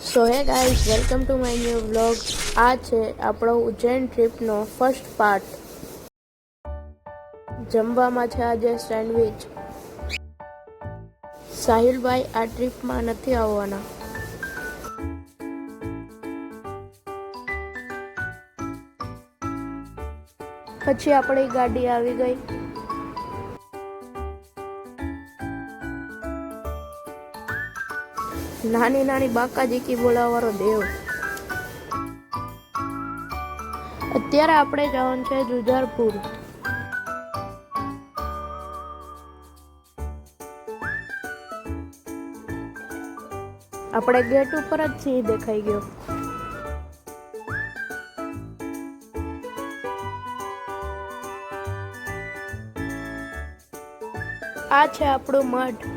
So hey guys, welcome to my new vlog. આ છે આપણો ઉજ્જૈન ટ્રીપનો ફર્સ્ટ પાર્ટ. જમવામાં છે આજે સેન્ડવિચ. સાહિલભાઈ આ ટ્રીપમાં નથી આવવાના. પછી આપણી ગાડી આવી ગઈ. નાની નાની બાકાજી કી બોલાવાળો દેવ. અત્યારે આપણે જવાનું છે જુજારપુર. આપણે ગેટ ઉપર જ સિંહ દેખાઈ ગયો. આ છે આપણું મઠ.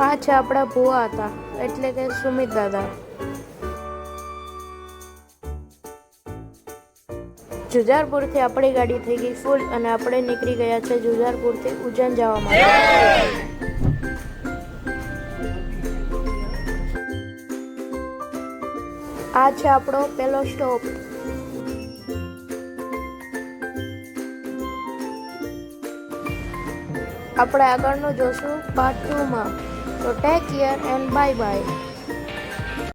આ છે આપણા ભુવા હતા, એટલે કે સુમિત દાદા. જુજારપુરથી આપણી ગાડી થઈ ગઈ ફૂલ અને આપણે નીકળી ગયા છે જુજારપુરથી ઉજ્જૈન જવા માટે. આ છે આપણો પહેલો સ્ટોપ. આપણે આગળનું જોશું પાર્ટ 2 માં. તો take care and bye bye.